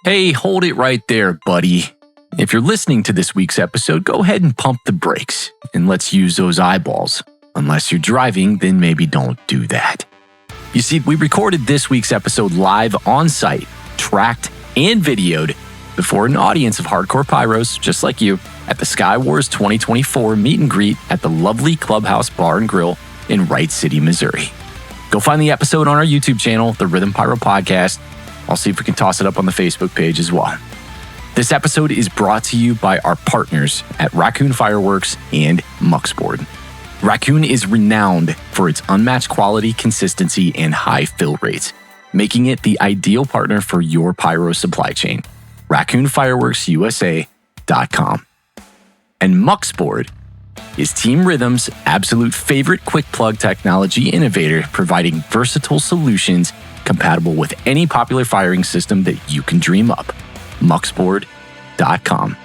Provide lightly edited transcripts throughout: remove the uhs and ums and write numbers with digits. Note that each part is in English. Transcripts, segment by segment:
Hey, hold it right there, buddy. If you're listening to this week's episode, go ahead and pump the brakes and let's use those eyeballs. Unless you're driving, then maybe don't do that. You see, we recorded this week's episode live on site, tracked and videoed before an audience of hardcore pyros just like you at the Sky Wars 2024 meet and greet at the lovely Clubhouse Bar and Grille in Wright City, Missouri. Go find the episode on our YouTube channel, the Rhythm Pyro Podcast. I'll see if we can toss it up on the Facebook page as well. This episode is brought to you by our partners at Raccoon Fireworks and muuxBRD. Raccoon is renowned for its unmatched quality, consistency, and high fill rates, making it the ideal partner for your pyro supply chain. RaccoonFireworksUSA.com. And muuxBRD is Team Rhythm's absolute favorite quick plug technology innovator, providing versatile solutions compatible with any popular firing system that you can dream up. muuxBRD.com.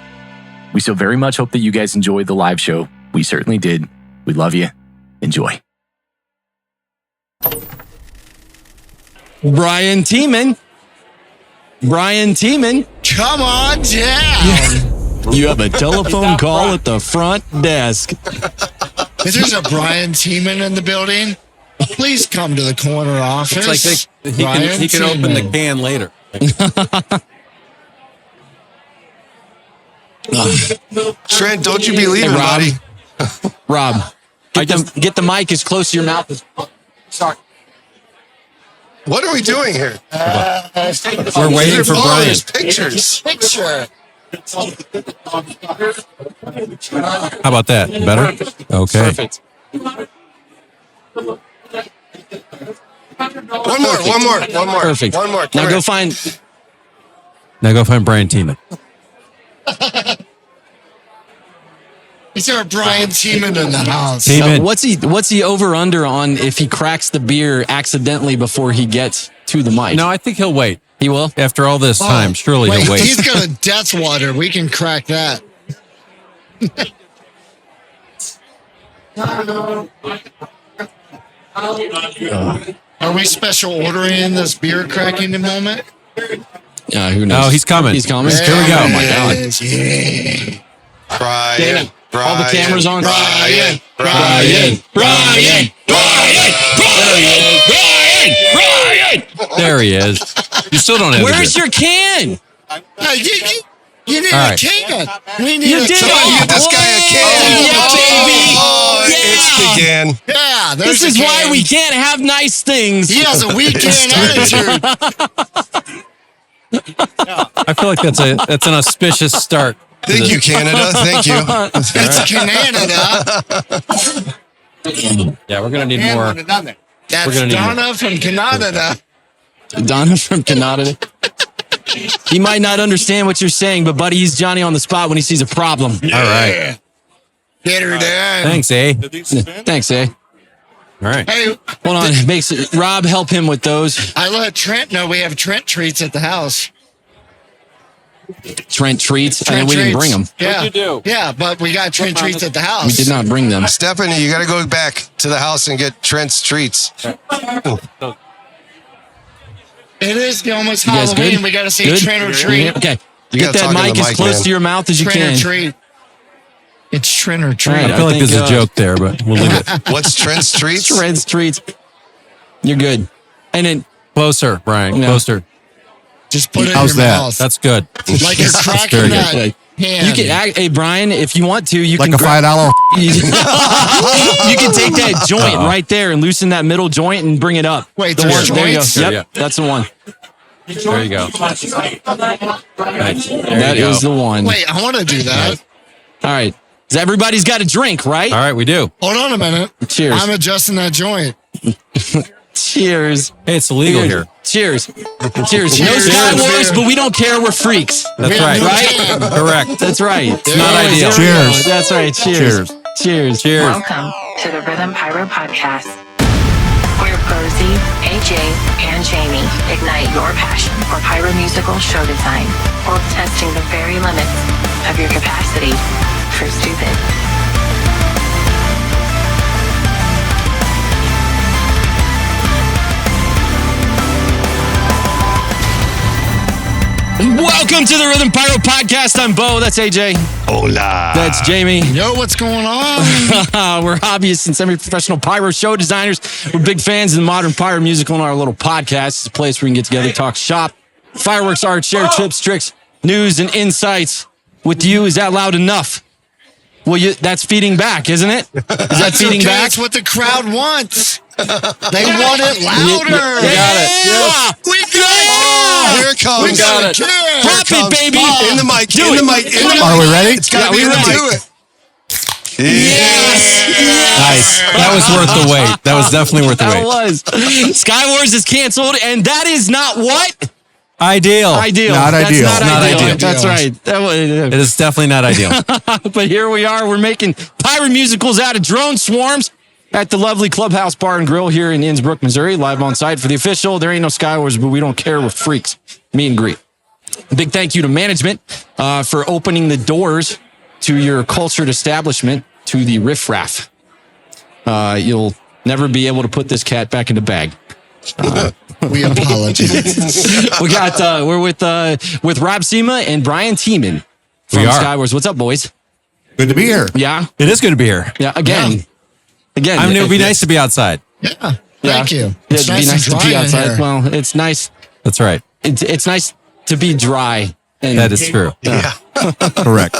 We so very much hope that you guys enjoyed the live show. We certainly did. We love you. Enjoy. Brian Thiemann. Come on down. You have a telephone call at the front desk. If there's a Brian Thiemann in the building, please come to the corner office. It's like he can open the can later. Trent, don't you be leaving, buddy. Rob, get the mic as close to your mouth as possible. Sorry. What are we doing here? We're waiting for Brian. There's pictures. Picture. How about that? Better? Okay. Perfect. One more. Perfect. One more. Now go find Brian Thiemann. Is there a Brian Thiemann in the house? Thiemann. what's he over under on if he cracks the beer accidentally before he gets to the mic? No, I think he'll wait. He will? After all this time, surely he'll wait. He's got a death water. We can crack that. Are we special ordering this beer cracking moment? Who knows? No, he's coming. He's coming. Here we go. Oh my God. Yeah. Brian. All the cameras on. Brian. There he is. You still don't have Where's your can? You need All a right. can. We need You a did can. it. Get this guy a can. Yeah, baby. It's the can. Yeah, there's This is a why can. we can't have nice things. He has a weekend attitude. I feel like that's an auspicious start. Thank you, Canada. Thank you. It's Canada. Yeah, we're gonna need more. That's We're gonna need Donna from Canada. Donna from Canada. He might not understand what you're saying, but buddy, he's Johnny on the spot when he sees a problem. All right. Get her done. Thanks, eh? Thanks, eh? All right. Hey, Hold on. Rob, help him with those. I let Trent know we have Trent treats at the house. Trent treats. Trent We didn't treats. bring them. Yeah. What'd you do? Yeah, but we got Trent treats at the house. We did not bring them. Stephanie, you got to go back to the house and get Trent's treats. It is almost You guys Halloween. good? We got to say Good? Trent or treat. Okay. You Get gotta that talk in mic the as mic, close man. to your mouth as you Trent or can. treat. It's Trent or treat. All right, I feel like think, this is a joke there, but we'll leave it. What's Trent's treats? Trent's treats. You're good. And then Closer, Brian. No. Closer. Just put it How's in your that? mouth. That's good. like you're That's cracking very that good. hand. you can, hey Brian, if you want to, you Like can a $5. you can take that joint right there and loosen that middle joint and bring it up. Wait, the there's one. There you go. joints? Yep, Yeah. that's the one. There you go. Nice. That is the one. Wait, I want to do that. All right. Everybody's got a drink, right? All right, we do. Hold on a minute. Cheers. I'm adjusting that joint. Cheers. Hey, it's illegal here. Cheers. Cheers. No Cheers. Sky Cheers. Wars, but we don't care. We're freaks. That's Yeah, right. no Right? can. Correct. That's right. It's not ideal. There we go. Cheers. That's right. Cheers. Cheers. Cheers. Welcome to the Rhythm Pyro Podcast, where Rosie, AJ, and Jamie ignite your passion for pyro musical show design while testing the very limits of your capacity for stupid. Welcome to the Rhythm Pyro Podcast. I'm Bo. That's AJ. Hola. That's Jamie. Yo, what's going on? We're hobbyists and semi-professional pyro show designers. We're big fans of the modern pyro musical and our little podcast. It's a place where we can get together, talk shop, fireworks, art, share tips, tricks, news, and insights. With you, is that loud enough? Well, that's feeding back, isn't it? Is that feeding back? That's what the crowd wants. They want it louder. We got it. Yeah. We got it. Here it comes. We got it. Pop it, baby. In the mic. Do In the it. mic. In the mic. Are we ready? It's got to be we in the ready. mic. Do it. Nice. That was worth the wait. That was definitely worth the That wait. was. Sky Wars is canceled, and that is not what? Ideal. Ideal. Not That's ideal. not Not ideal. ideal. That's right. It is definitely not ideal. But here we are. We're making pyro musicals out of drone swarms at the lovely Clubhouse Bar and Grill here in Innsbruck, Missouri. Live on site for the official. There ain't no Sky Wars, but we don't care. We're freaks. Meet and greet. Big thank you to management for opening the doors to your cultured establishment, to the riffraff. You'll never be able to put this cat back in the bag. We apologize. We're with Rob Cima and Brian Thiemann from We are. Sky Wars. What's up, boys? Good to be here. Yeah, It is good to be here. yeah. Again. I mean, it would be nice to be outside. Yeah. Thank you. It'd be nice to dry be in outside. here. Well, it's nice. That's right. It's nice to be dry. And That is true. Yeah. Correct.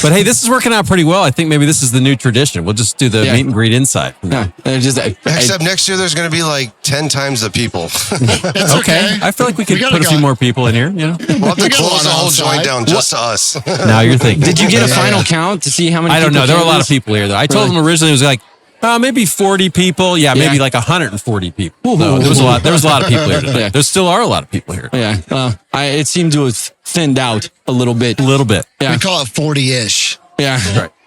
But hey, this is working out pretty well. I think maybe this is the new tradition. We'll just do the Yeah. meet and greet inside. Yeah, Except next year, there's going to be like 10 times the people. It's okay. I feel like we could gotta put a few go. more people in here. You know. We'll have to We got a close the lot whole outside. joint down just to us. Now you're thinking. Did you get a Yeah. final count to see how many? I don't people know. There were a came lot to of people here, though. I told Really? them originally it was like maybe 40 people. Yeah, maybe Yeah. like 140 people. No, there was a lot. There was a lot of people here today. Yeah. There still are a lot of people here. Yeah, it seemed to have thinned out a little bit. A little bit. Yeah, We call it 40-ish. yeah.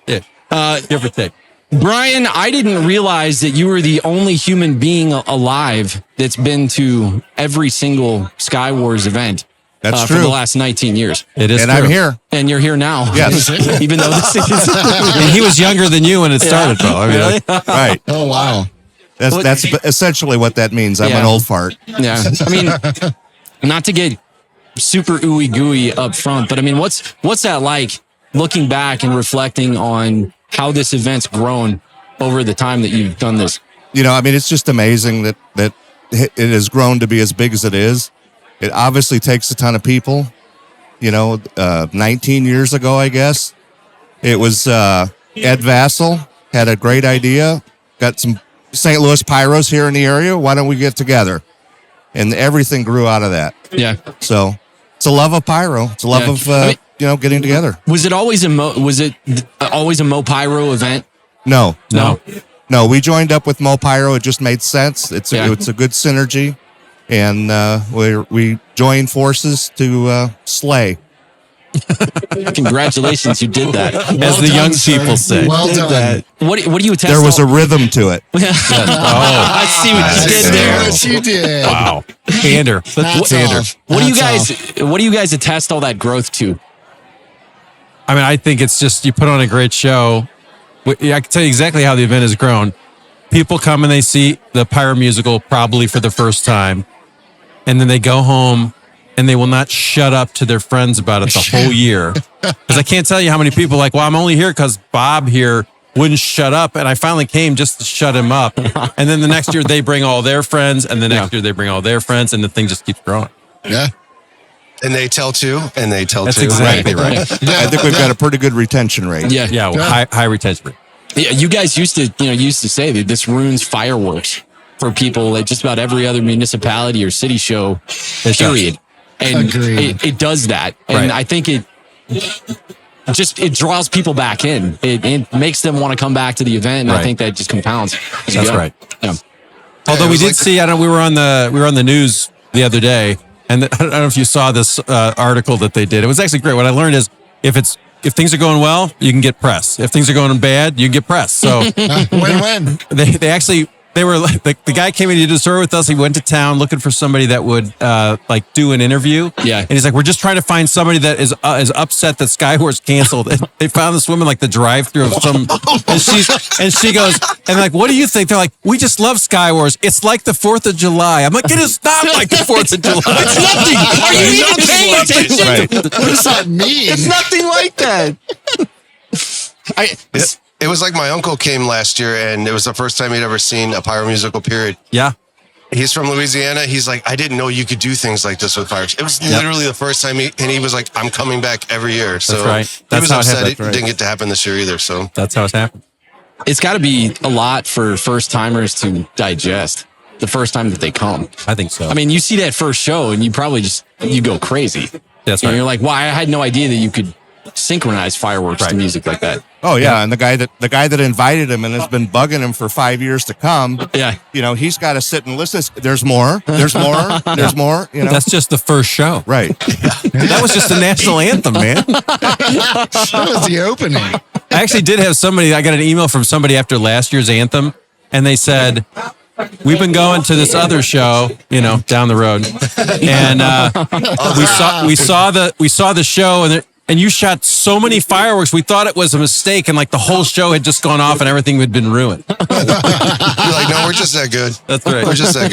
Right. Yeah. Give or take. Brian, I didn't realize that you were the only human being alive that's been to every single Sky Wars event. That's for true. the last 19 years. It is And true. I'm here. And you're here now. Yes. Even though this is. And he was younger than you when it started, though. I mean, Really? Right. Oh, wow. That's essentially what that means. I'm Yeah. an old fart. Yeah. I mean, not to get super ooey gooey up front, but I mean, what's that like looking back and reflecting on how this event's grown over the time that you've done this? You know, I mean, it's just amazing that it has grown to be as big as it is. It obviously takes a ton of people. You know, 19 years ago, I guess, it was Ed Vassell had a great idea. Got some St. Louis pyros here in the area. Why don't we get together? And everything grew out of that. Yeah. So it's a love of pyro. It's a love Yeah. of I mean- getting together. Was it always a Mo Pyro event? No. No. We joined up with Mo Pyro. It just made sense. It's Yeah. a good synergy, and we joined forces to slay. Congratulations, you did that. as the young people say. Well done. What do you attest? There was all- a rhythm to it. I see what you did there. Yes, you did. Wow. Pander. Hats Pander. off. What do you Hats guys? off. What do you guys attest all that growth to? I mean, I think it's just you put on a great show. I can tell you exactly how the event has grown. People come and they see the Pyro musical probably for the first time, and then they go home and they will not shut up to their friends about it the whole year. Because I can't tell you how many people are like, well, I'm only here because Bob here wouldn't shut up, and I finally came just to shut him up. And then the next year they bring all their friends, and the next year they bring all their friends, and the thing just keeps growing. Yeah. And they tell two, and they tell That's two. exactly right. I think we've got a pretty good retention rate. Yeah, Yeah, well, high retention rate. Yeah, you guys used to say that this ruins fireworks for people at just about every other municipality or city show, period. And Agreed. it does that. And Right. I think it draws people back in. It makes them want to come back to the event. And I Right. think that just compounds. as you That's go. right. Yeah. Although it we was did like- see, we were on the news the other day, and I don't know if you saw this article that they did. It was actually great. What I learned is if things are going well, you can get press. If things are going bad, you can get press. So Win-win. they actually they were like, the guy came in to do the story with us. He went to town looking for somebody that would like do an interview. Yeah. And he's like, we're just trying to find somebody that is upset that Skywars canceled. And they found this woman like the drive-thru of some, and she goes, and like, what do you think? They're like, we just love Skywars. It's like the 4th of July. I'm like, it is not like the 4th of July. It's nothing. Are you even paying attention? Right. What does that mean? It's nothing like that. It was like my uncle came last year, and it was the first time he'd ever seen a pyro musical, period. Yeah. He's from Louisiana. He's like, I didn't know you could do things like this with fireworks. It was literally the first time he was like, I'm coming back every year. So That's right. he That's was how it upset happened. it didn't get to happen this year either. So That's how it's happened. It's got to be a lot for first timers to digest the first time that they come. I think so. I mean, you see that first show and you probably you go crazy. That's And right. you're like, wow, I had no idea that you could synchronize fireworks to music like that. Oh yeah, and the guy that invited him and has been bugging him for 5 years to come. Yeah. You know, he's got to sit and listen. There's more. There's more. There's more. You know, That's just the first show. right. That was just the national anthem, man. That was the opening. I actually did have somebody, I got an email from somebody after last year's anthem, and they said, we've been going to this other show, down the road, and we saw the show, and you shot so many fireworks. We thought it was a mistake, and like the whole show had just gone off, and everything had been ruined. you're like, no, we're just that good. That's right. We're just that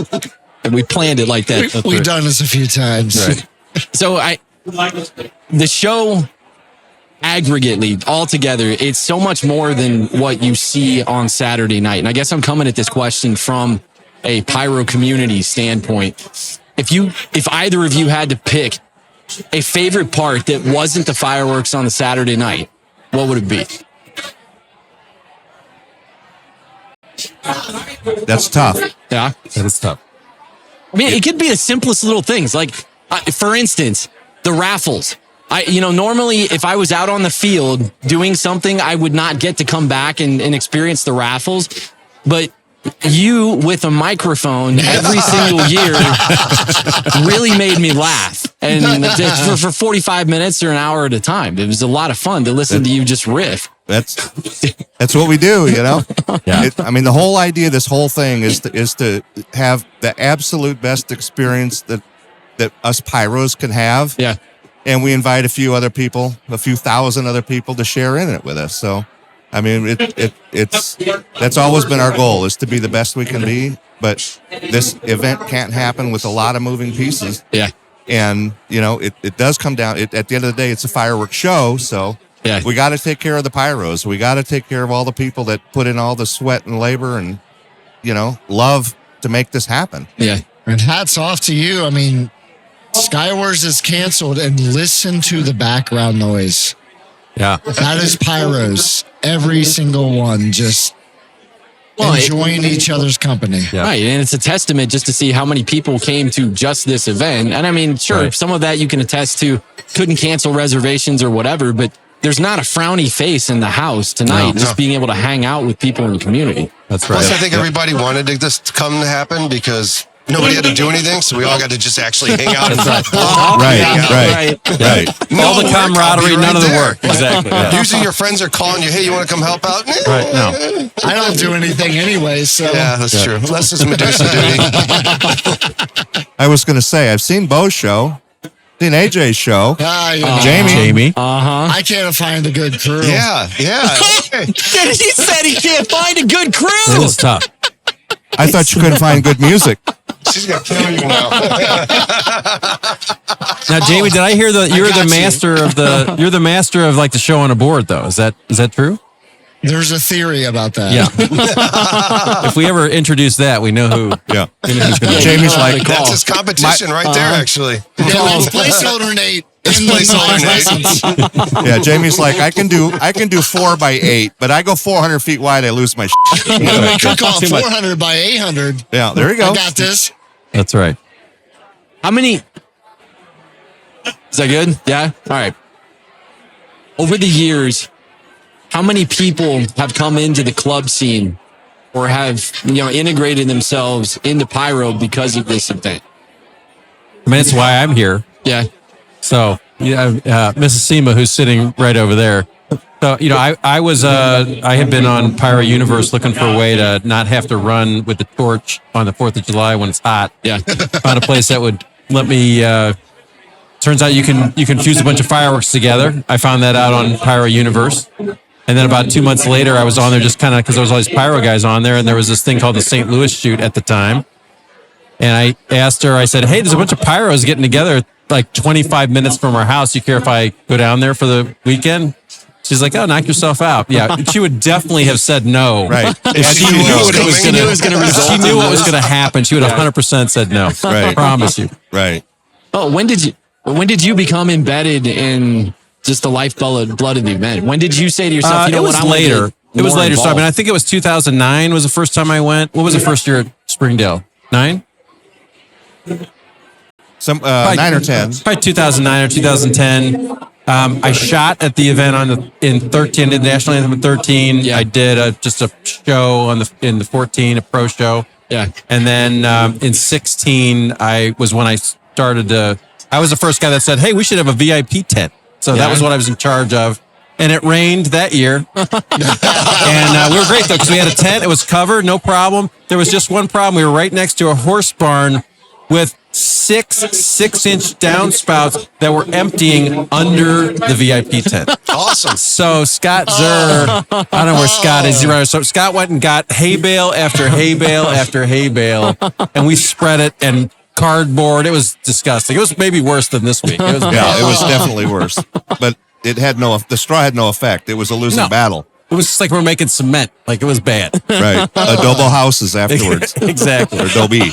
good. And we planned it like that. We've done this a few times. Right. So the show aggregately all together, it's so much more than what you see on Saturday night. And I guess I'm coming at this question from a pyro community standpoint. If either of you had to pick a favorite part that wasn't the fireworks on the Saturday night, what would it be? That's tough. Yeah. That is tough. I mean, it could be the simplest little things. Like, for instance, the raffles. Normally if I was out on the field doing something, I would not get to come back and experience the raffles. But you with a microphone every single year really made me laugh. And for 45 minutes or an hour at a time, it was a lot of fun to listen to you just riff. That's what we do, Yeah. the whole idea of this whole thing is to have the absolute best experience that us pyros can have. Yeah. And we invite a few thousand other people to share in it with us. So, I mean, that's always been our goal, is to be the best we can be. But this event can't happen with a lot of moving pieces. Yeah. And, it does come down, at the end of the day, it's a fireworks show. So Yeah. we got to take care of the pyros. We got to take care of all the people that put in all the sweat and labor and, love to make this happen. Yeah. And hats off to you. I mean, Skywars is canceled, and listen to the background noise. Yeah. That is pyros. Every single one just enjoying each other's company. Yeah. Right. And it's a testament just to see how many people came to just this event. And I mean, sure, Right. some of that you can attest to, couldn't cancel reservations or whatever, but there's not a frowny face in the house tonight, just being able to hang out with people in the community. That's right. Plus, I think everybody wanted this to come to happen because nobody had to do anything, so we all got to just actually hang out. Right. All the camaraderie, none of the work. Exactly. Yeah. Usually your friends are calling you, hey, you want to come help out? Right. No. I don't do anything anyway, so. Yeah, that's true. Unless it's Medusa duty. I was going to say, I've seen Bo's show, seen AJ's show, Jamie. I can't find a good crew. Yeah. He said he can't find a good crew. It is tough. I thought you couldn't find good music. She's going to kill you now. Now, Jamie, did I hear that you're the master of like the show on a board though? Is that true? There's a theory about that. Yeah. If we ever introduce that, we know who. Yeah. We know who's gonna Jamie's like, That's his competition right there, actually. Yeah, let's placeholder Nate. In the yeah, Jamie's like, I can do 4x8, but I go 400 feet wide, I lose my shit. we could call it 400 by 800. Yeah, there you go. I got this. That's right. How many? Is that good? Yeah. All right. Over the years, how many people have come into the club scene or have, integrated themselves into pyro because of this event? I mean, that's why I'm here. Yeah. So, Mrs. Cima, who's sitting right over there, So, I had been on Pyro Universe looking for a way to not have to run with the torch on the 4th of July when it's hot. Yeah. Found a place that would let me, turns out you can fuse a bunch of fireworks together. I found that out on Pyro Universe. And then about 2 months later, I was on there just kind of because there was all these pyro guys on there, and there was this thing called the St. Louis shoot at the time. And I asked her, I said, hey, there's a bunch of pyros getting together like 25 minutes from our house. You care if I go down there for the weekend? She's like, oh, knock yourself out. Yeah, she would definitely have said no. Right. She knew what was going to happen. She would have 100% said no. Right. I promise you. Right. Oh, when did you become embedded in just the lifeblood of the event? When did you say to yourself, it was later. It was later. So, I think it was 2009 was the first time I went. What was the first year at Springdale? 9? 9 or 10. Probably 2009 or 2010. I shot at the event in 13, did the national anthem in 13. Yeah. I did just a show in the 14, a pro show. Yeah. And then in 16, I was the first guy that said, hey, we should have a VIP tent. So that was what I was in charge of. And it rained that year. And we were great, though, because we had a tent. It was covered, no problem. There was just one problem. We were right next to a horse barn with 6-inch downspouts that were emptying under the VIP tent. Awesome. So Scott Zer, I don't know where Scott is. So Scott went and got hay bale after hay bale after hay bale, and we spread it and cardboard. It was disgusting. It was maybe worse than this week. It was Yeah, it was definitely worse. But the straw had no effect. It was a losing battle. It was just like we're making cement. Like it was bad. Right. Adobo houses afterwards. Exactly. Or Adobe.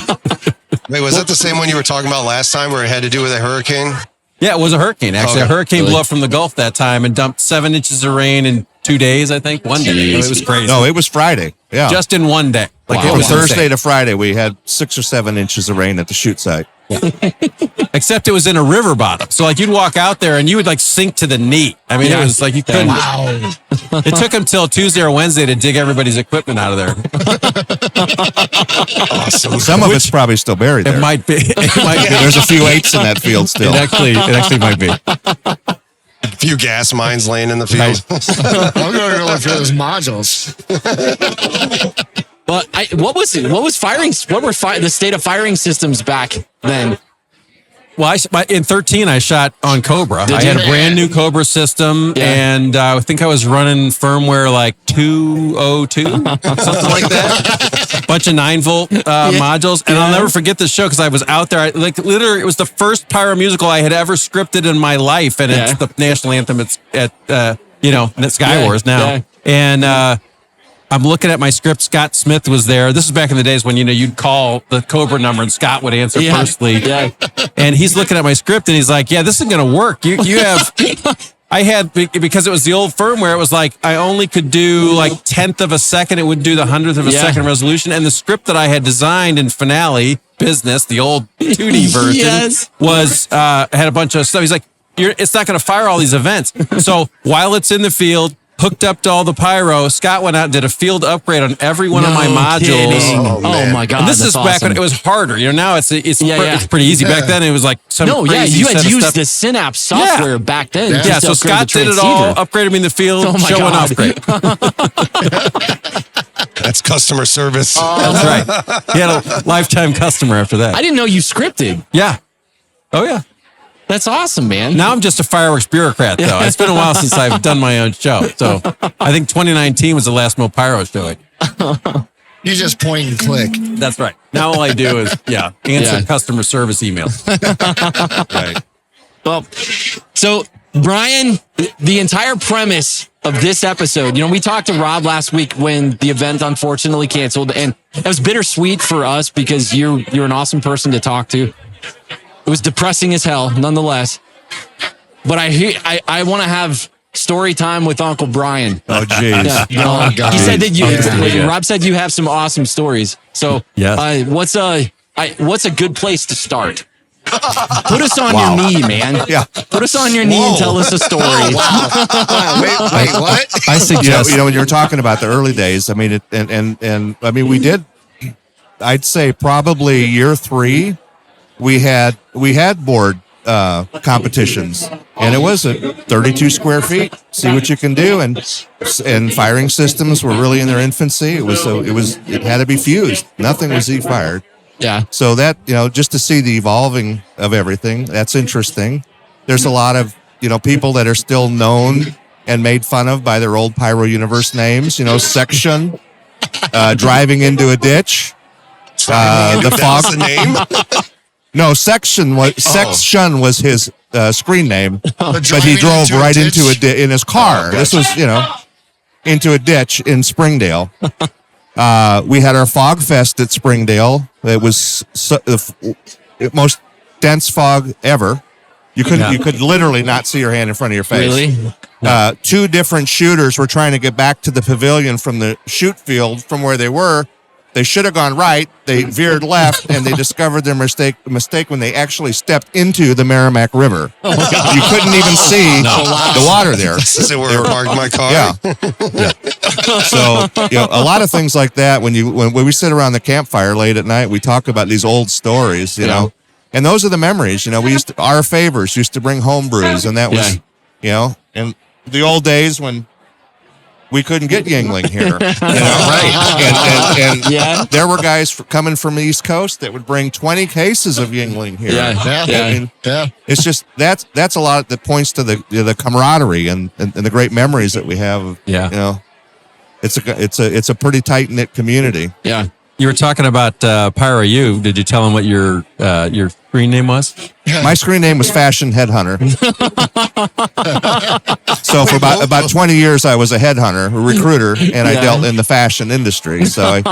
Wait, was that the same one you were talking about last time where it had to do with a hurricane? Yeah, it was a hurricane, actually. Okay. A hurricane blew up from the Gulf that time and dumped 7 inches of rain in 2 days, I think. One day. It was crazy. No, it was Friday. Yeah. Just in one day. Like It was Thursday insane. to Friday. We had 6 or 7 inches of rain at the shoot site. Except it was in a river bottom. So like you'd walk out there and you would like sink to the knee. I mean, it was like you couldn't. Wow. It took until Tuesday or Wednesday to dig everybody's equipment out of there. Awesome. Some of it's probably still buried there. It might be. It might be. There's a few 8s in that field still. It actually might be. A few gas mines laying in the field. I'm going to go look for those modules. But what was firing? What were the state of firing systems back then? Well, in 13, I shot on Cobra. I had a brand new Cobra system, and I think I was running firmware like 202, something like that. Bunch of 9-volt modules. And I'll never forget this show because I was out there. Literally, it was the first pyro musical I had ever scripted in my life. And it's the national anthem. It's at Sky Wars now. Yeah. And I'm looking at my script. Scott Smith was there. This is back in the days when, you'd call the Cobra number and Scott would answer firstly. Yeah. And he's looking at my script and he's like, yeah, this isn't going to work. You have, I had, because it was the old firmware, it was like, I only could do like 10th of a second. It would do the 100th of a second resolution. And the script that I had designed in Finale Business, the old 2D version, was, had a bunch of stuff. He's like, it's not going to fire all these events. So while it's in the field, hooked up to all the pyro, Scott went out and did a field upgrade on every one of my modules. Oh my God. And this is back when it was harder. Now it's pretty easy. Back then it was like you had to use the Synapse software back then. Yeah, so Scott did it all, upgraded me in the field, show and upgrade. That's customer service. That's right. He had a lifetime customer after that. I didn't know you scripted. Yeah. Oh yeah. That's awesome, man. Now I'm just a fireworks bureaucrat, though. It's been a while since I've done my own show. So I think 2019 was the last Mo Pyro show. You just point and click. That's right. Now all I do is, answer customer service emails. Right. Well, so Brian, the entire premise of this episode, we talked to Rob last week when the event unfortunately canceled, and it was bittersweet for us because you're an awesome person to talk to. It was depressing as hell, nonetheless. But I want to have story time with Uncle Brian. Oh, jeez. Yeah, Oh, God. He said that Rob said you have some awesome stories. So, what's a good place to start? Put us on your knee, man. Yeah. Put us on your knee and tell us a story. Wait, what? I suggest. When you're talking about the early days, I mean, we did, I'd say probably year 3, we had board competitions, and it was at 32 square feet. See what you can do, and firing systems were really in their infancy. It had to be fused. Nothing was Z-fired. Yeah. So that, just to see the evolving of everything, that's interesting. There's a lot of, people that are still known and made fun of by their old Pyro Universe names, Section, driving into a ditch, the fog. That's the name? No, Section was his screen name, but he drove right into a ditch in his car. This was, into a ditch in Springdale. We had our fog fest at Springdale. It was the most dense fog ever. You could literally not see your hand in front of your face. Really? 2 different shooters were trying to get back to the pavilion from the shoot field from where they were. They should have gone right. They veered left, and they discovered their mistake when they actually stepped into the Merrimack River. You couldn't even see the water there. This is where I parked my car. Yeah. So, a lot of things like that. When we sit around the campfire late at night, we talk about these old stories, know. And those are the memories, we our favors used to bring home brews, and that was, and the old days when we couldn't get Yuengling here, right? And there were guys coming from the East Coast that would bring 20 cases of Yuengling here. It's just that's a lot that points to the camaraderie and the great memories that we have. It's a pretty tight knit community. Yeah. You were talking about Pyro U. Did you tell him what your screen name was? My screen name was Fashion Headhunter. So for about 20 years, I was a headhunter, a recruiter, and I dealt in the fashion industry. So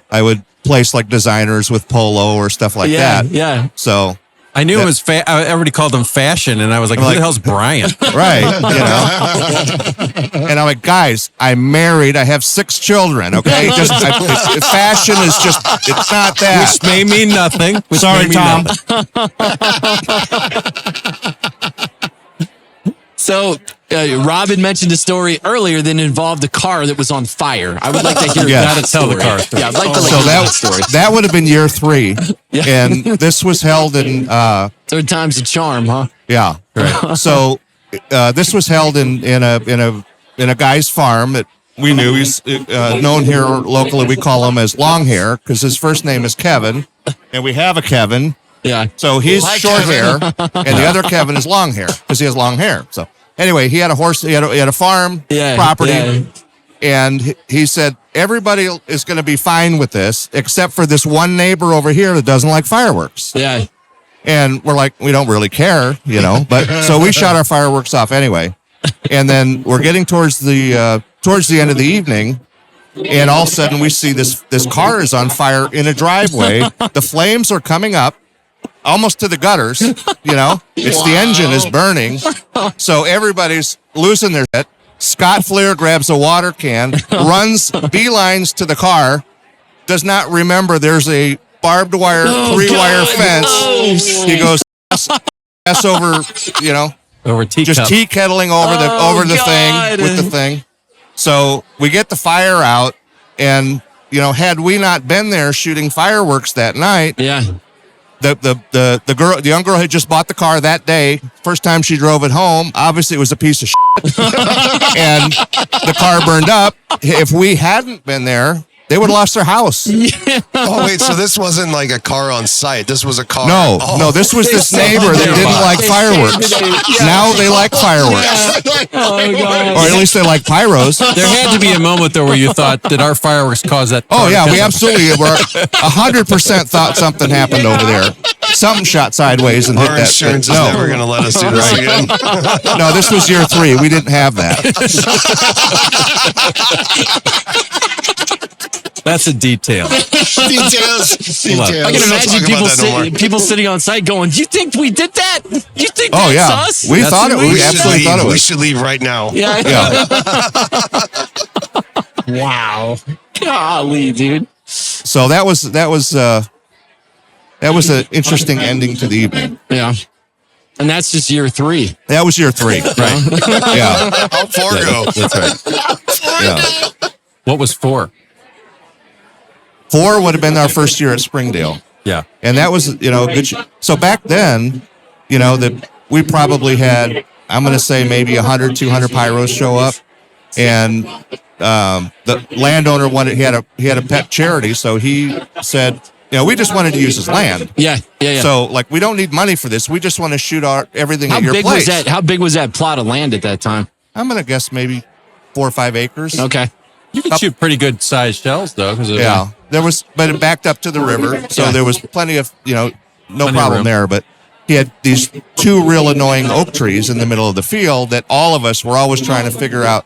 I would place like designers with polo or stuff like that. Yeah. So I knew it was. Everybody called him Fashion, and I was like, "Who the hell's Brian?" Right. And I'm like, guys, I'm married. I have 6 children. Okay, fashion is it's not that. Which may mean nothing. Sorry, Tom. So, Rob had mentioned a story earlier that involved a car that was on fire. I would like to hear that gotta tell the car story. Yeah, I'd like to So hear that story. that would have been year 3, and this was held in. Third time's a charm, huh? Yeah. Right. So this was held in a guy's farm that we knew. He's known here locally. We call him as Long Hair because his first name is Kevin, and we have a Kevin. Yeah. So he's short hair, and the other Kevin is long hair because he has long hair. So anyway, he had a horse. He had a farm property, and he said everybody is going to be fine with this except for this one neighbor over here that doesn't like fireworks. Yeah. And we're like, we don't really care, But so we shot our fireworks off anyway, and then we're getting towards the end of the evening. And all of a sudden, we see this car is on fire in a driveway. The flames are coming up almost to the gutters, It's the engine is burning. So everybody's losing their shit. Scott Fleer grabs a water can, runs beelines to the car, does not remember there's a barbed wire, 3-wire fence. He goes ass over, Over teacup. just tea kettling over the thing with the thing. So we get the fire out, and had we not been there shooting fireworks that night, the young girl had just bought the car that day. First time she drove it home. Obviously, it was a piece of shit, and the car burned up. If we hadn't been there, they would have lost their house. Oh, wait, so this wasn't like a car on site. This was a car. No, this was this neighbor that didn't like fireworks. Now they like fireworks. Or at least they like pyros. There had to be a moment, though, where you thought, did our fireworks cause that? Oh, yeah, we absolutely were 100% thought something happened over there. Something shot sideways and hit Our that. insurance is never going to let us do this again. No, this was year 3. We didn't have that. That's a detail. Details. I can imagine people sitting on site going, "You think we did that? You think that's us?" We thought it. We absolutely thought it was. We should leave right now. Yeah. Wow. Golly, dude. So that was an interesting ending to the evening. Yeah. And that's just year 3. That was year 3, right? Yeah. How'd 4 go? That's right. Yeah. What was 4? 4 would have been our first year at Springdale. Yeah. And that was, good. So back then, that we probably had, I'm going to say maybe 100, 200 pyros show up. And the landowner he had a pet charity. So he said, we just wanted to use his land. Yeah. So like, we don't need money for this. We just want to shoot everything at your place. How big was that plot of land at that time? I'm going to guess maybe 4 or 5 acres. Okay. You can shoot pretty good sized shells though. Yeah. But it backed up to the river. So there was plenty of, no problem there. But he had these 2 real annoying oak trees in the middle of the field that all of us were always trying to figure out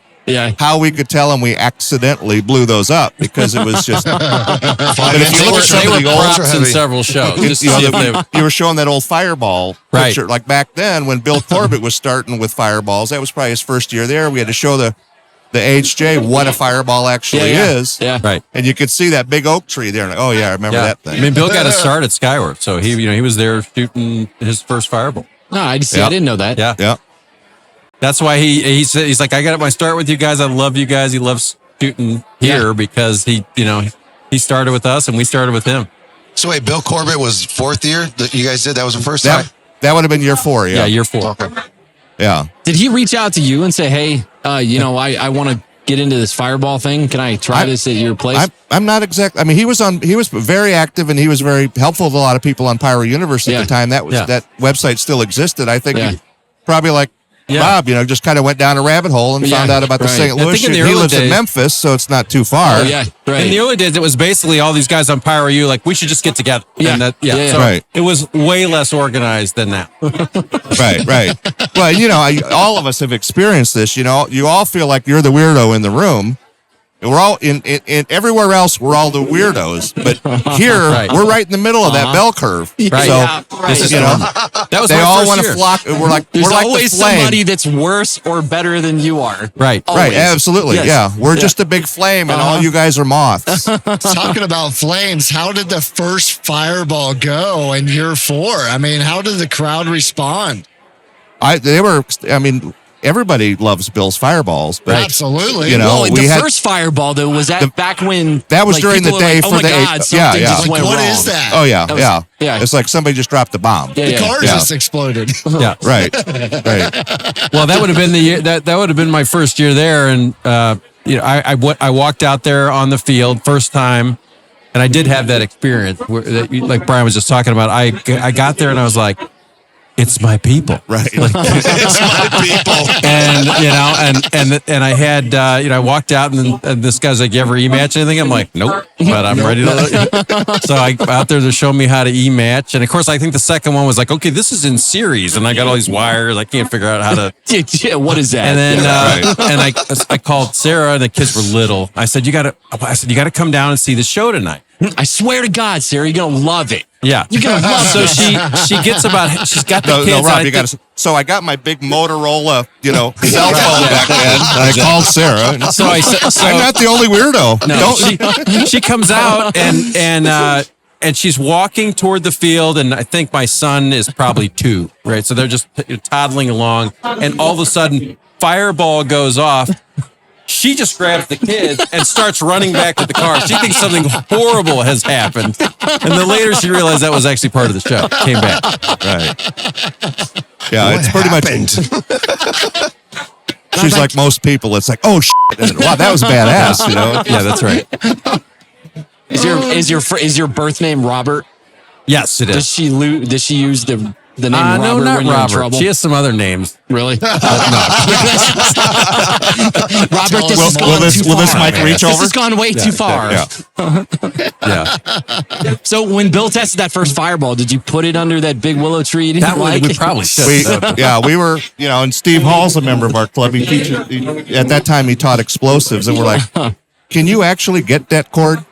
how we could tell him we accidentally blew those up because it was just. But if you look at some of the props in several shows, you were showing that old Fireball picture. Like back then when Bill Corbett was starting with Fireballs, that was probably his first year there. We had to show the HJ what a Fireball actually is. Yeah. Right. And you could see that big oak tree there. And, I remember that thing. I mean, Bill got a start at Skyworth, so he was there shooting his first Fireball. No, I didn't know that. Yeah. That's why he said, he's like, I got my start with you guys. I love you guys. He loves shooting here because he started with us and we started with him. So wait, Bill Corbett was 4th year that you guys did? That was the first time? That would have been year 4. Yeah. Yeah, year 4. Okay. Yeah. Did he reach out to you and say, hey, I want to get into this Fireball thing? Can I try this at your place? I'm not exact. I mean, he was very active and he was very helpful to a lot of people on Pyro Universe at the time. That website still existed. I think he probably like Bob, just kind of went down a rabbit hole and found out about the St. Louis shoot. He lives in Memphis, so it's not too far. Oh, yeah, right. In the early days, it was basically all these guys on Pyro U, like, we should just get together. Yeah. And it was way less organized than now. Right. Well, all of us have experienced this. You all feel like you're the weirdo in the room. We're all in everywhere else. We're all the weirdos, but here we're right in the middle of that bell curve. Right. So this is that was they all want to flock. We're like There's we're like always the flame. somebody that's worse or better than you are. Right. Always. Right. Absolutely. Yes. Yeah. We're just a big flame, and all you guys are moths. Talking about flames, how did the first Fireball go in year 4? I mean, how did the crowd respond? Everybody loves Bill's Fireballs, but absolutely. The first Fireball though was that back when that was during the day for the just went wrong. What is that? Oh yeah. It's like somebody just dropped a bomb. The car just exploded. Yeah, right. Well, that would have been the year that would have been my first year there, and I walked out there on the field first time, and I did have that experience like Brian was just talking about. I got there and I was like, it's my people. Right. It's my people. And I had, I walked out and this guy's like, you ever E-match anything? I'm like, nope, but I'm ready to. So I out there to show me how to E-match. And of course, I think the second one was like, okay, this is in series. And I got all these wires. I can't figure out how to. What is that? And then, I called Sarah and the kids were little. I said, you got to come down and see the show tonight. I swear to God, Sarah, you're going to love it. Yeah. You're going to love it. So she's got the kids. No, Rob, so I got my big Motorola, cell phone back then. And I called Sarah. So I said, I'm not the only weirdo. No, she comes out and she's walking toward the field, and I think my son is probably 2, right? So they're just toddling along, and all of a sudden, Fireball goes off. She just grabs the kids and starts running back to the car. She thinks something horrible has happened. And then later she realized that was actually part of the show. Came back. Right. Yeah, it's pretty happened? Much. She's like most people. It's like, oh, shit. And, wow, that was badass, Yeah, that's right. Is your birth name Robert? Yes, it is. Does she use the name Robert no, not when you're Robert. in trouble? She has some other names. Really? No. Robert, will this mic reach over? This has gone way too far. Yeah. So when Bill tested that first Fireball, did you put it under that big willow tree? We probably should. We were, and Steve Hall's a member of our club. At that time, he taught explosives, and we're like, can you actually get that cord?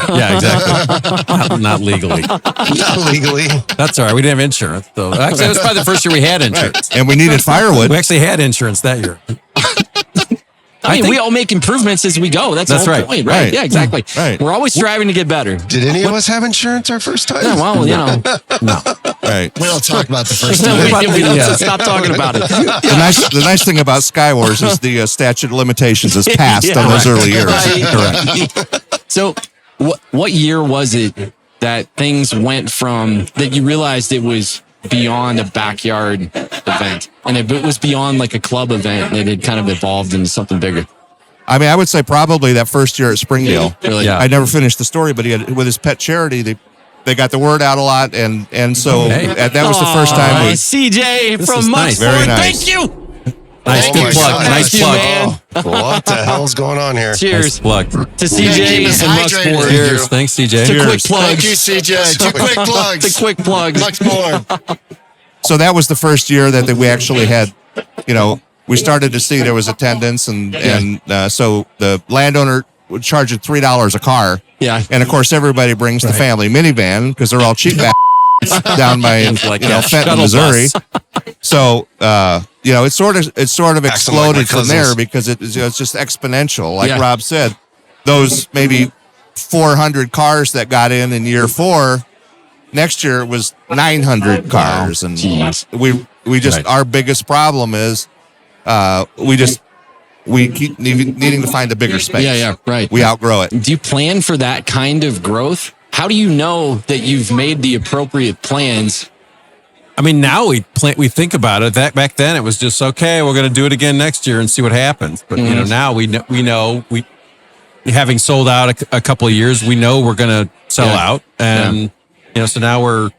Yeah, exactly. Not legally. Not legally. That's all right. We didn't have insurance, though. Actually, it was probably the first year we had insurance. Right. And we needed firewood. We actually had insurance that year. I mean, we all make improvements as we go. That's the whole point, right? Yeah, exactly. Right. We're always striving to get better. Did any of us have insurance our first time? Yeah, well, No. Right. We don't talk about the first time. we don't stop talking about it. The nice thing about Skywars is the statute of limitations is passed on those early years. Right. Correct. So, what year was it that things went from that you realized it was beyond a backyard event, and it was beyond like a club event, and it had kind of evolved into something bigger. I mean, I would say probably that first year at Springdale. Really? Yeah. I never finished the story, but he had, with his pet charity, they got the word out a lot, and so that was the first time. CJ This from is nice. Muxford, Very nice. thank you. Nice, Oh good my plug. God. Nice Thank you, plug. man. What the hell's going on here? Cheers Nice plug. to CJ keep us and hydrated. Muxford. Cheers. Thanks, CJ. To quick Cheers. plugs. Thank you, CJ. Two quick plugs. The quick plugs. Much more. So that was the first year that we actually had, we started to see there was attendance, and so the landowner would charge you $3 a car. Yeah. And of course, everybody brings the family minivan because they're all cheap down by Like Fenton, shuttle Missouri. bus. So it sort of Acting like my exploded from there cousins. because it's just exponential. Like Yeah. Rob said, those maybe 400 cars that got in year 4. Next year it was 900 cars, and Jeez. we just Right. our biggest problem is we keep needing to find a bigger space. Yeah, right. We outgrow it. Do you plan for that kind of growth? How do you know that you've made the appropriate plans? I mean, now we think about it. That back then it was just okay. We're going to do it again next year and see what happens. But now we know having sold out a couple of years, we know we're going to sell out, and so now we're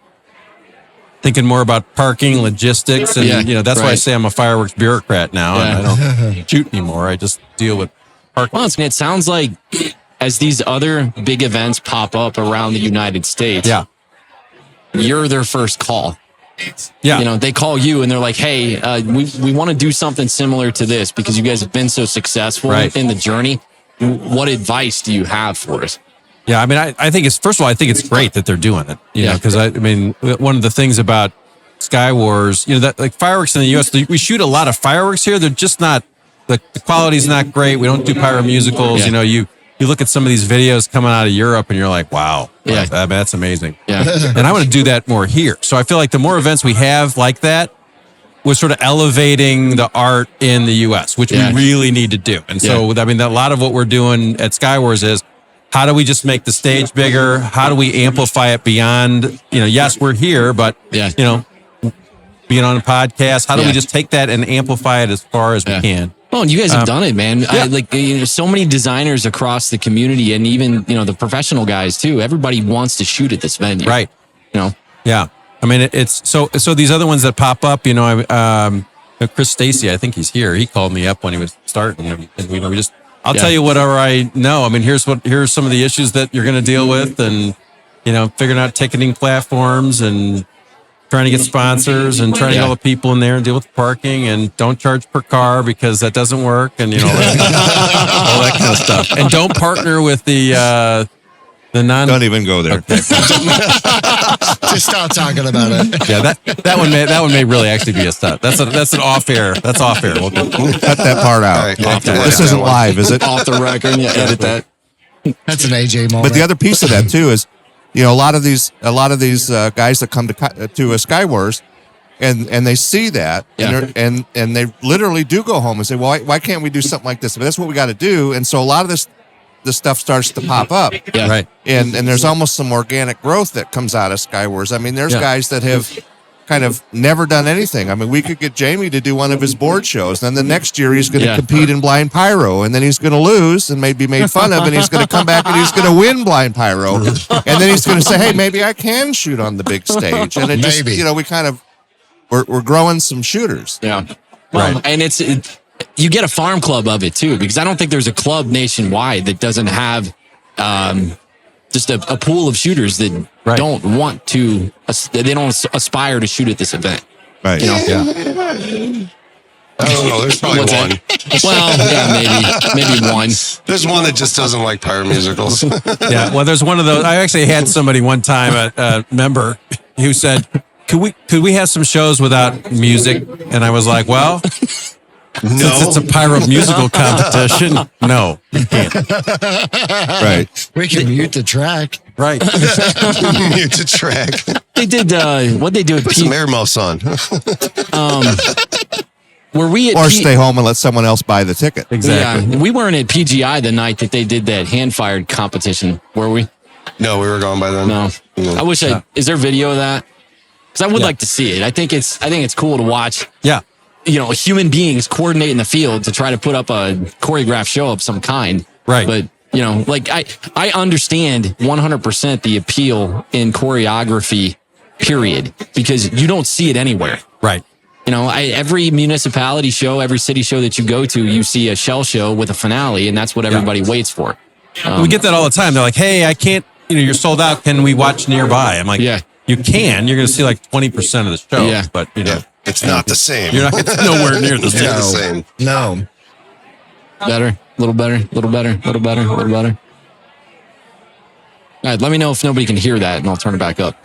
thinking more about parking, logistics, and that's why I right. say I'm a fireworks bureaucrat now, and I don't shoot anymore. I just deal with parking. Well, it sounds like as these other big events pop up around the United States, you're their first call. Yeah, They call you and they're like, hey, we want to do something similar to this because you guys have been so successful in the journey. What advice do you have for us? Yeah, I mean, I think first of all, I think it's great that they're doing it. Because I mean, one of the things about Sky Wars, that like fireworks in the U.S., we shoot a lot of fireworks here. They're just not the quality's not great. We don't do pyro musicals. Yeah. You look at some of these videos coming out of Europe, and you're like, wow, that's amazing. Yeah. And I want to do that more here. So I feel like the more events we have like that, we're sort of elevating the art in the U.S., which we really need to do. And so, I mean, a lot of what we're doing at Sky Wars is, how do we just make the stage bigger? How do we amplify it beyond, yes, we're here, but, being on a podcast, how do we just take that and amplify it as far as we can? Oh, and you guys have done it, man. So many designers across the community and even, the professional guys too. Everybody wants to shoot at this venue. Right. Yeah. I mean, it's so these other ones that pop up, Chris Stacy, I think he's here. He called me up when he was starting, and we just, I'll tell you whatever I know. I mean, here's some of the issues that you're going to deal with, and figuring out ticketing platforms and trying to get sponsors and trying to get all the people in there and deal with parking, and don't charge per car because that doesn't work, and all that kind of stuff. And don't partner with the non. Don't even go there. Just stop talking about it. Yeah, that one may really actually be a stunt. That's an off air. That's off air. We'll Cut that part out. All right, off the This record. isn't live, is it? Off the record. Yeah, edit that. That's an AJ moment. But the other piece of that too is, a lot of these guys that come to Sky Wars, and they see that, and they literally do go home and say, well, why can't we do something like this? But that's what we got to do. And so a lot of this stuff starts to pop up. Yeah. Right. And there's almost some organic growth that comes out of Sky Wars. I mean, there's guys that have kind of never done anything. I mean, we could get Jamie to do one of his board shows. Then the next year he's going to compete in blind pyro, and then he's going to lose and maybe made fun of, and he's going to come back and he's going to win blind pyro. And then he's going to say, hey, maybe I can shoot on the big stage. And it just, we kind of, we're growing some shooters. Yeah. Well, and you get a farm club of it too, because I don't think there's a club nationwide that doesn't have just a pool of shooters that don't want to, they don't aspire to shoot at this event. Right. I don't know. There's probably What's one. that? Well, maybe one. There's one that just doesn't like pyro musicals. Yeah. Well, there's one of those. I actually had somebody one time, a member, who said, could we have some shows without music? And I was like, well, since it's a pyro musical competition, no, you can't. Right. We can mute the track. Right. Mute the track. They did, what they do at Put some air muffs on. were we at Or stay home and let someone else buy the ticket. Exactly. Yeah, we weren't at PGI the night that they did that hand-fired competition, were we? No, we were gone by then. No. I wish is there video of that? Because I would like to see it. I think it's cool to watch. Yeah. Human beings coordinate in the field to try to put up a choreographed show of some kind. Right. But I understand 100% the appeal in choreography, period, because you don't see it anywhere. Right. Every municipality show, every city show that you go to, you see a shell show with a finale, and that's what everybody waits for. We get that all the time. They're like, hey, I can't, you're sold out. Can we watch nearby? I'm like, you can. You're going to see like 20% of the show. Yeah. But, it's not the same. It's nowhere near the same. Not the same. No. Better, a little better, a little better, a little better, a little better. All right, let me know if nobody can hear that, and I'll turn it back up.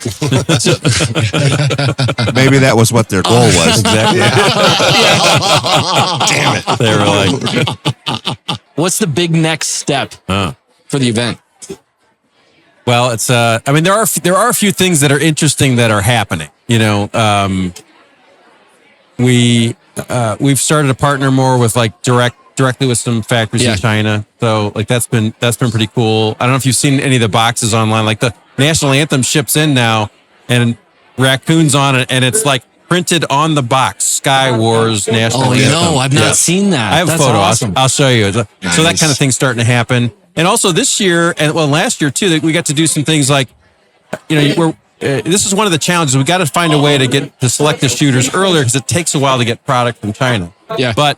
Maybe that was what their goal was. Exactly. Damn it. They were like, What's the big next step for the event? well, it's, there are a few things that are interesting that are happening. We've started to partner more with like directly with some factories in China. So like that's been pretty cool. I don't know if you've seen any of the boxes online. Like the national anthem ships in now and Raccoon's on it, and it's like printed on the box, Sky Wars National Anthem. Oh, no, I've not seen that. I have That's a photo. awesome. I'll show you. So that kind of thing's starting to happen. And also this year, and last year too, that we got to do some things like, this is one of the challenges. We got to find a way to select the shooters earlier because it takes a while to get product from China. Yeah. But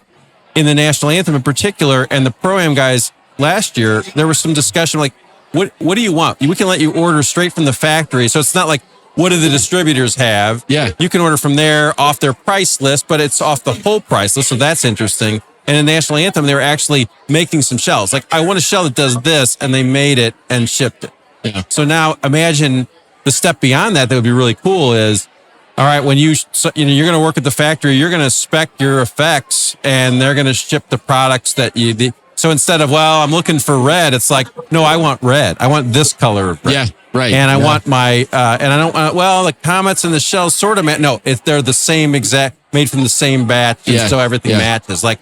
in the national anthem in particular, and the Pro-Am guys last year, there was some discussion like, what do you want? We can let you order straight from the factory. So it's not like, what do the distributors have? Yeah. You can order from there off their price list, but it's off the whole price list. So that's interesting. And in National Anthem, they were actually making some shells. Like, I want a shell that does this, and they made it and shipped it. Yeah. So now imagine the step beyond that would be really cool is, all right, when you're going to work at the factory, you're going to spec your effects, and they're going to ship the products that so instead of, I'm looking for red, it's like, no, I want red. I want this color of red. Yeah, right. And I want my, and I don't want, the comets and the shells sort of match. No, they're the same exact, made from the same batch. Yeah. So everything matches. Like,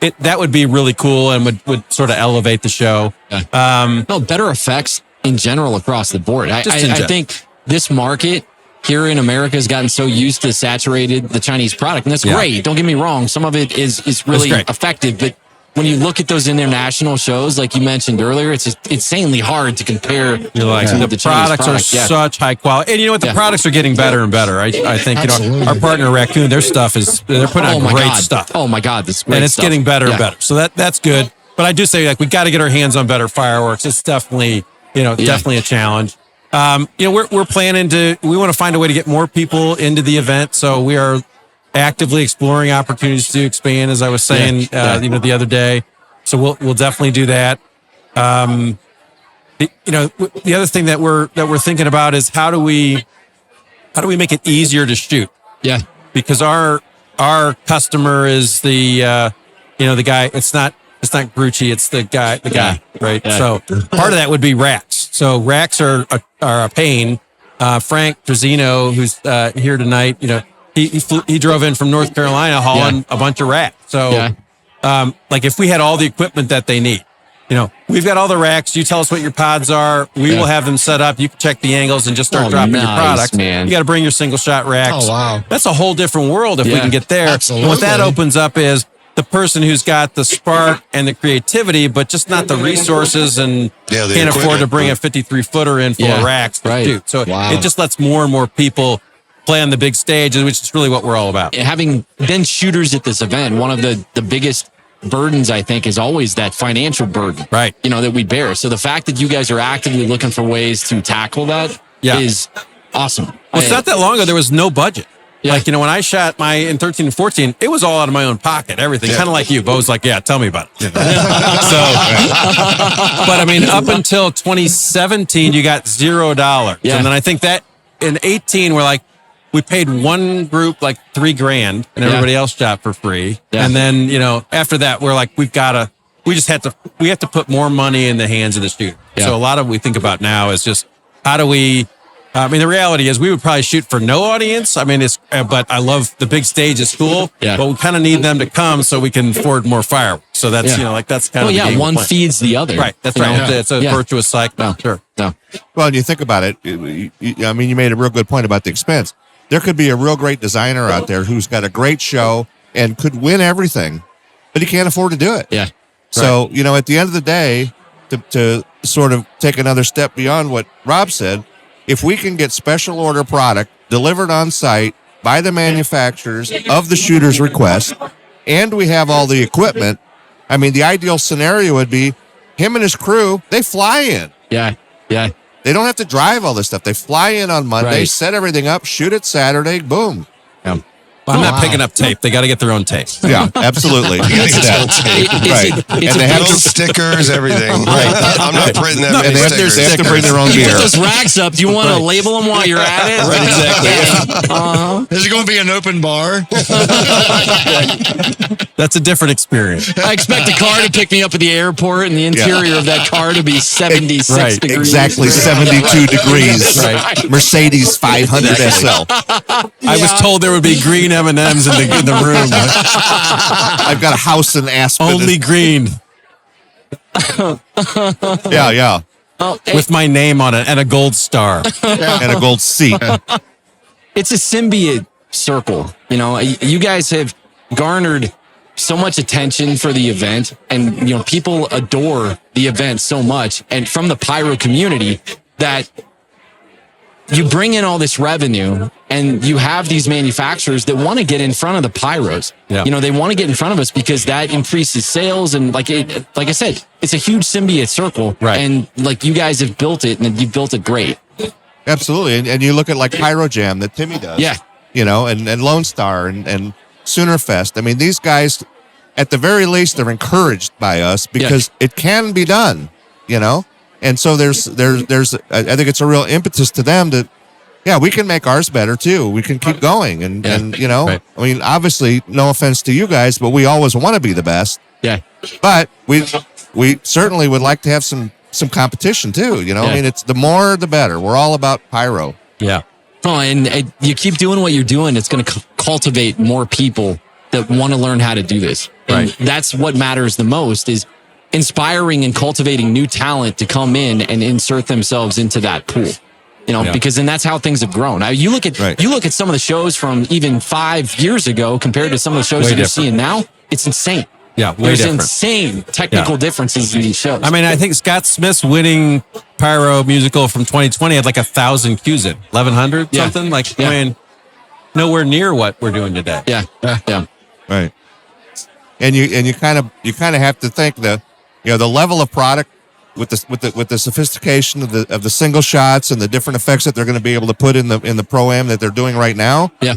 that would be really cool and would sort of elevate the show. Yeah. Better effects in general across the board. I think this market here in America has gotten so used to saturated the Chinese product, and that's great. Don't get me wrong. Some of it is really effective, but when you look at those international shows, like you mentioned earlier, it's just insanely hard to compare. You're like, the products are such high quality. And you know what? The products are getting better and better. I think, our partner Raccoon, their stuff they're putting out great stuff. Oh my God, this great and it's stuff. getting better and better. So that's good. But I do say, like, we got to get our hands on better fireworks. It's definitely, definitely a challenge. We're planning we want to find a way to get more people into the event. So we are actively exploring opportunities to expand, as I was saying, the other day. So we'll definitely do that. The other thing that we're thinking about is how do we make it easier to shoot? Yeah. Because our customer is the guy. It's not Grucci. It's the guy, right? Yeah. So part of that would be racks. So racks are a pain. Frank Trezino, who's here tonight, he drove in from North Carolina hauling a bunch of racks. So, like if we had all the equipment that they need, we've got all the racks. You tell us what your pods are. We will have them set up. You can check the angles and just start dropping your product. Man. You got to bring your single shot racks. Oh, wow. That's a whole different world if we can get there. Absolutely. And what that opens up is the person who's got the spark and the creativity, but just not the resources and can't afford to bring a 53-footer in full of racks to shoot. So it just lets more and more people play on the big stage, which is really what we're all about. Having been shooters at this event, one of the biggest burdens, I think, is always that financial burden, right? That we bear. So the fact that you guys are actively looking for ways to tackle that is awesome. Well, it's not that long ago. There was no budget. Yeah. Like, when I shot in 13 and 14, it was all out of my own pocket, everything. Kind of like you. Bo's like, tell me about it. But I mean, up until 2017, you got $0. Yeah. And then I think that in 18, we paid one group like $3,000 and everybody else shot for free. Yeah. And then, after that, we're like, we have to put more money in the hands of the shooter. Yeah. So a lot of what we think about now is just how do we, the reality is we would probably shoot for no audience. But I love the big stage is cool, but we kind of need them to come so we can afford more fireworks. So that's, that's kind of the game one feeds the other. Right. That's right. It's a virtuous cycle. No. Sure. No. Well, you think about it. You made a real good point about the expense. there could be a real great designer out there who's got a great show and could win everything, but he can't afford to do it. Yeah. So, you know, at the end of the day, to sort of take another step beyond what Rob said, if we can get special order product delivered on site by the manufacturers of the shooter's request, and we have all the equipment, I mean, the ideal scenario would be him and his crew, they fly in. Yeah. Yeah. They don't have to drive all this stuff. They fly in on Monday, Right. set everything up, shoot it Saturday, boom. Yeah. Well, I'm not picking up tape. They got to get their own tape. Yeah, absolutely. It's Right. And It's they a have Little to, stickers, everything. Right. I'm not printing that many and they have stickers. to bring their own You gear. put those racks up. Do you want to label them while you're at it? Right, exactly. Is it going to be an open bar? That's a different experience. I expect a car to pick me up at the airport and the interior of that car to be 76 Right, degrees. Exactly 72 degrees. Right. Mercedes 500 SL. I was told there would be green M&Ms in the room. I've got a house in Aspen. Only green Yeah. with my name on it and a gold star. And a gold seat. It's a symbiote circle. You know, you guys have garnered so much attention for the event, and you know, people adore the event so much, and from the pyro community, that you bring in all this revenue, and you have these manufacturers that want to get in front of the pyros. Yeah. You know, they want to get in front of us because that increases sales, and like I said, it's a huge symbiote circle. Right. And like you guys have built it, and you've built it great. Absolutely. And you look at like Pyro Jam that Timmy does. Yeah. You know, and Lone Star and Sooner Fest. I mean, these guys, at the very least, they're encouraged by us because it can be done, you know? And so there's I think it's a real impetus to them that, yeah, we can make ours better too. We can keep going. And you know, Right. I mean, obviously, no offense to you guys, but we always want to be the best. Yeah. But we certainly would like to have some competition too, you know? Yeah. I mean, it's the more, the better. We're all about pyro. Yeah. Oh, and you keep doing what you're doing, it's going to cultivate more people that want to learn how to do this. And that's what matters the most, is inspiring and cultivating new talent to come in and insert themselves into that pool. You know, because then that's how things have grown. Now, you look at some of the shows from even 5 years ago compared to some of the shows Way that you're different. seeing now. It's insane. Yeah, way There's different. insane technical differences in these shows. I mean, I think Scott Smith's winning pyro musical from 2020 had like 1,000 cues in 1,100 Yeah. something. Like, Yeah. I mean, nowhere near what we're doing today. yeah. Right. And you kind of have to think the level of product with the sophistication of the single shots and the different effects that they're going to be able to put in the pro-am that they're doing right now. Yeah.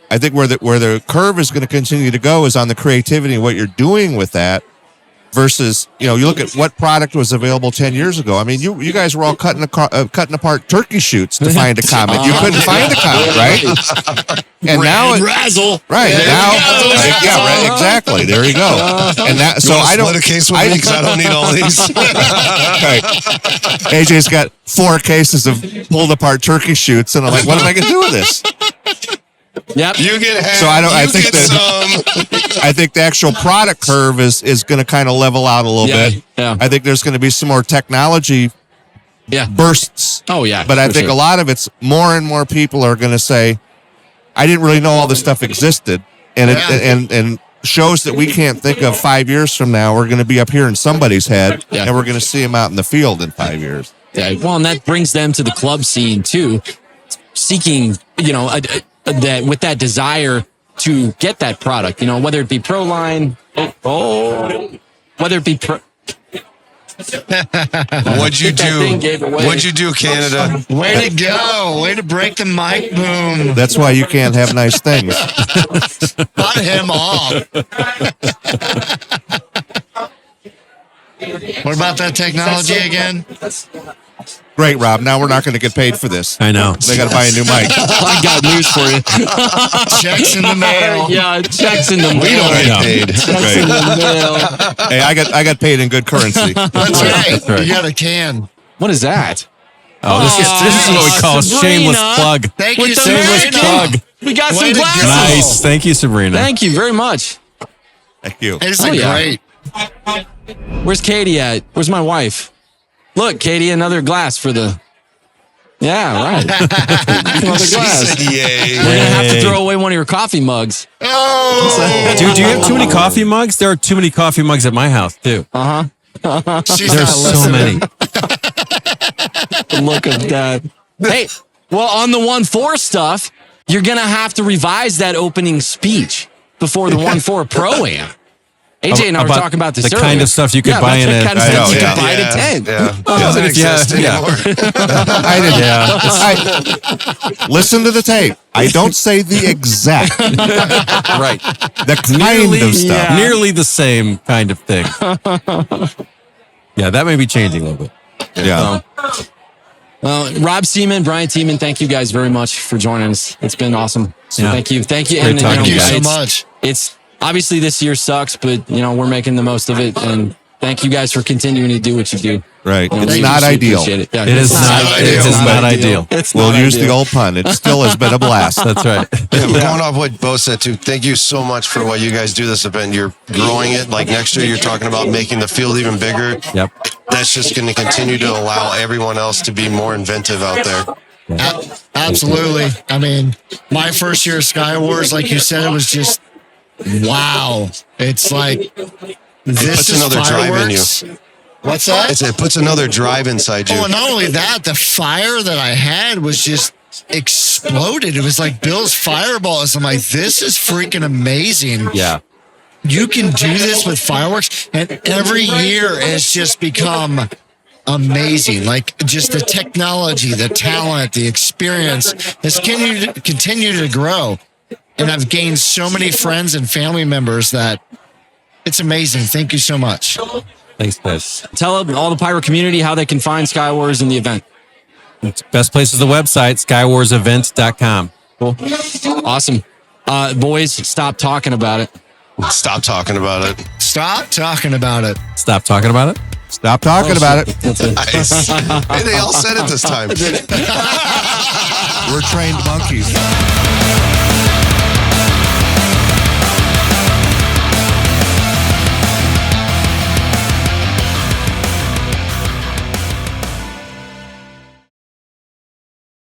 I think where the curve is going to continue to go is on the creativity and what you're doing with that versus, you look at what product was available 10 years ago. I mean, you guys were all cutting apart turkey shoots to find a comment. You couldn't find a comment, right? And now Razzle. right now, right, exactly. There you go. And that, so I don't split a case with me because I don't need all these. Right. AJ's got 4 cases of pulled apart turkey shoots, and I'm like, what am I going to do with this? Yep. You get half. So I think the actual product curve is going to kind of level out a little bit. Yeah. I think there's going to be some more technology bursts. Oh, yeah. But I for think sure. a lot of it's more and more people are going to say, I didn't really know all this stuff existed. And and shows that we can't think of 5 years from now, we're going to be up here in somebody's head, and we're going to see them out in the field in 5 years. Yeah. Well, and that brings them to the club scene too, seeking, that with that desire to get that product, whether it be pro line, whether it be pro. What'd you do? What'd you do, Canada? Way to go. Way to break the mic boom. That's why you can't have nice things. Cut him off. What about that technology again? Great, Rob. Now we're not going to get paid for this. I know. They got to buy a new mic. I got news for you. Checks in the mail. Yeah, checks in the mail. We don't get paid. Checks in the mail. Hey, I got paid in good currency. That's right. That's right. You got a can. What is that? Oh, this is what we call a shameless plug. Thank you, With the Sabrina. shameless plug. We got Way some to go. glasses. Nice. Thank you, Sabrina. Thank you very much. Thank you. This Oh, is yeah. great. Where's Katie at? Where's my wife? Look, Katie, another glass for the Yeah, right. Another She glass. said, yay. You're gonna have to throw away one of your coffee mugs. Oh, Dude, do you have too many coffee mugs? There are too many coffee mugs at my house, too. she's There's not so listening. many. Look at that. Hey, well, on the 1-4 stuff, you're gonna have to revise that opening speech before the 1-4 Pro-Am. AJ and I were About talking about this the earlier. kind of stuff you could Yeah, buy that's in the a- kind of I stuff know, you yeah. could buy at a tent. Doesn't if you exist have- yeah. anymore. I didn't. Listen to the tape. I don't say the exact, Right. the kind of stuff. yeah. Nearly the same kind of thing. Yeah, that may be changing a little bit. Yeah. Rob Cima, Brian Thiemann, thank you guys very much for joining us. It's been awesome. So Yeah. thank you. Great And, talking to you Thank you so it's- much. It's obviously this year sucks, but we're making the most of it. And thank you guys for continuing to do what you do. Right. You know, It's we not appreciate ideal. it. Yeah, It is it's not. It is not ideal. It's We'll not use the ideal. old pun. It still has been a blast. That's right. Yeah, but going off what Bo said too, thank you so much for what you guys do this event. You're growing it. Like next year, you're talking about making the field even bigger. Yep. That's just going to continue to allow everyone else to be more inventive out there. Absolutely. I mean, my first year of Sky Wars, like you said, it was just wow. It's like this puts is another drive in you. fireworks. What's that? It puts another drive inside you. Oh, and not only that, the fire that I had was just exploded. It was like Bill's fireballs. I'm like, this is freaking amazing. Yeah. You can do this with fireworks, and every year it's just become amazing. Like just the technology, the talent, the experience has continued to grow. And I've gained so many friends and family members that it's amazing. Thank you so much. Thanks, guys. Tell all the Pyro community how they can find Sky Wars and the event. Best place is the website, skywarsevent.com. Cool. Awesome. Boys, stop talking about it. Stop talking about it. Stop talking about it. Stop talking about it. Stop talking about it. That's it. Nice. Hey, they all said it this time. We're trained monkeys.